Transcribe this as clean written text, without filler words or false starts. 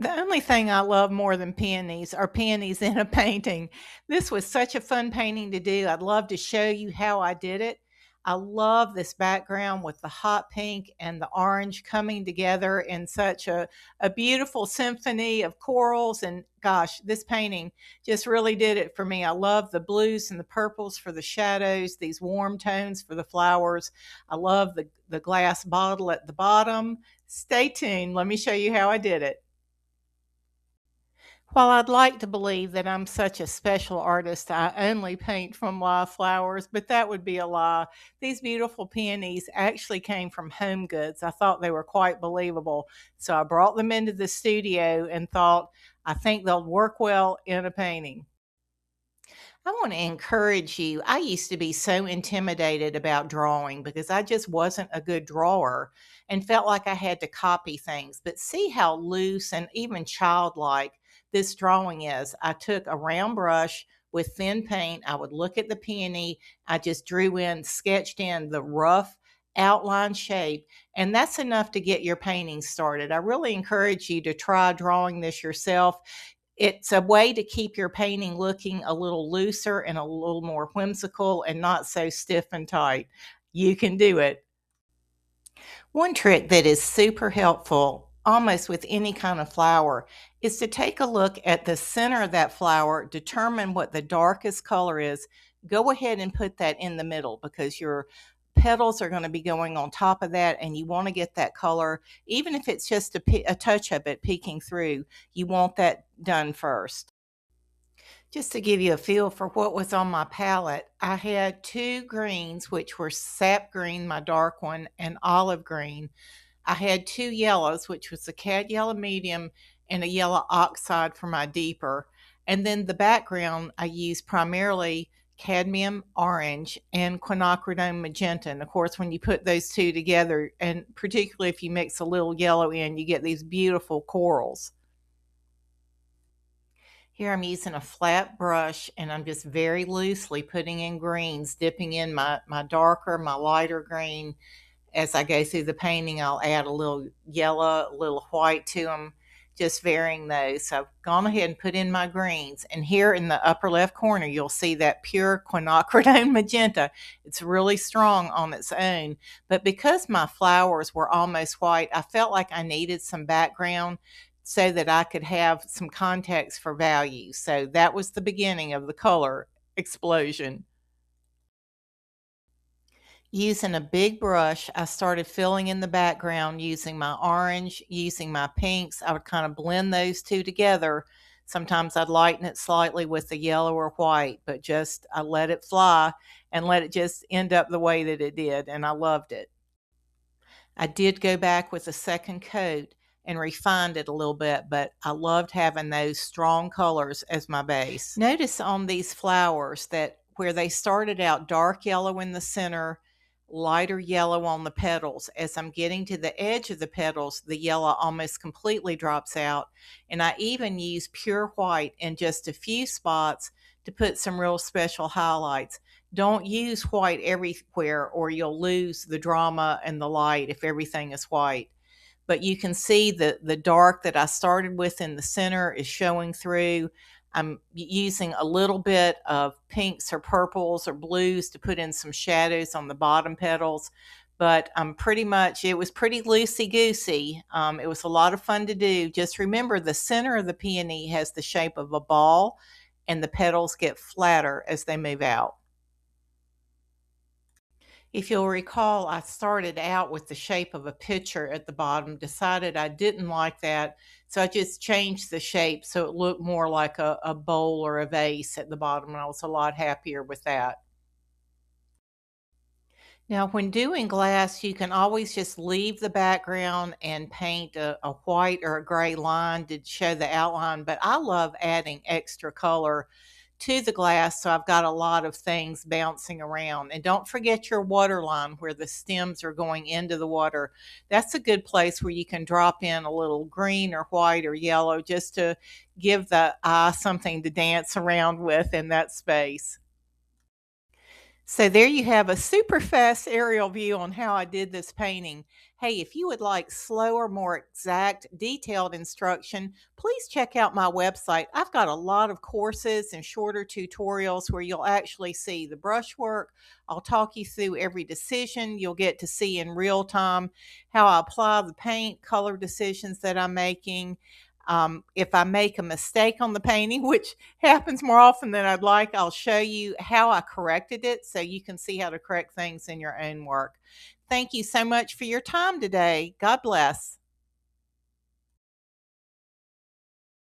The only thing I love more than peonies are peonies in a painting. This was such a fun painting to do. I'd love to show you how I did it. I love this background with the hot pink and the orange coming together in such a beautiful symphony of corals. And gosh, this painting just really did it for me. I love the blues and the purples for the shadows, these warm tones for the flowers. I love the glass bottle at the bottom. Stay tuned. Let me show you how I did it. While I'd like to believe that I'm such a special artist, I only paint from live flowers, but that would be a lie. These beautiful peonies actually came from Home Goods. I thought they were quite believable. So I brought them into the studio and thought, I think they'll work well in a painting. I want to encourage you. I used to be so intimidated about drawing because I just wasn't a good drawer and felt like I had to copy things. But see how loose and even childlike this drawing is. I took a round brush with thin paint. I would look at the peony. I just drew in, sketched in the rough outline shape, and that's enough to get your painting started. I really encourage you to try drawing this yourself. It's a way to keep your painting looking a little looser and a little more whimsical and not so stiff and tight. You can do it. One trick that is super helpful almost with any kind of flower is to take a look at the center of that flower, determine what the darkest color is, go ahead and put that in the middle because your petals are going to be going on top of that and you want to get that color, even if it's just a touch of it peeking through, you want that done first. Just to give you a feel for what was on my palette, I had two greens, which were sap green, my dark one, and olive green. I had two yellows, which was a cad yellow medium and a yellow oxide for my deeper. And then the background, I used primarily cadmium orange and quinacridone magenta. And of course, when you put those two together, and particularly if you mix a little yellow in, you get these beautiful corals. Here I'm using a flat brush and I'm just very loosely putting in greens, dipping in my darker, my lighter green. As I go through the painting, I'll add a little yellow, a little white to them, just varying those. So I've gone ahead and put in my greens. And here in the upper left corner, you'll see that pure quinacridone magenta. It's really strong on its own. But because my flowers were almost white, I felt like I needed some background so that I could have some context for value. So that was the beginning of the color explosion. Using a big brush, I started filling in the background using my orange, using my pinks. I would kind of blend those two together. Sometimes I'd lighten it slightly with the yellow or white, but just I let it fly and let it just end up the way that it did, and I loved it. I did go back with a second coat and refined it a little bit, but I loved having those strong colors as my base. Notice on these flowers that where they started out dark yellow in the center, lighter yellow on the petals, as I'm getting to the edge of the petals, the yellow almost completely drops out. And I even use pure white in just a few spots to put some real special highlights. Don't use white everywhere or you'll lose the drama and the light if everything is white. But you can see the dark that I started with in the center is showing through. I'm using a little bit of pinks or purples or blues to put in some shadows on the bottom petals. But I'm pretty much, it was pretty loosey-goosey. It was a lot of fun to do. Just remember the center of the peony has the shape of a ball and the petals get flatter as they move out. If you'll recall, I started out with the shape of a pitcher at the bottom, decided I didn't like that, so I just changed the shape so it looked more like a bowl or a vase at the bottom, and I was a lot happier with that. Now, when doing glass, you can always just leave the background and paint a white or a gray line to show the outline, but I love adding extra color to the glass so I've got a lot of things bouncing around. And don't forget your water line where the stems are going into the water. That's a good place where you can drop in a little green or white or yellow just to give the eye something to dance around with in that space. So there you have a super fast aerial view on how I did this painting. Hey, if you would like slower, more exact, detailed instruction, please check out my website. I've got a lot of courses and shorter tutorials where you'll actually see the brushwork. I'll talk you through every decision. You'll get to see in real time how I apply the paint, color decisions that I'm making. If I make a mistake on the painting, which happens more often than I'd like, I'll show you how I corrected it so you can see how to correct things in your own work. Thank you so much for your time today. God bless.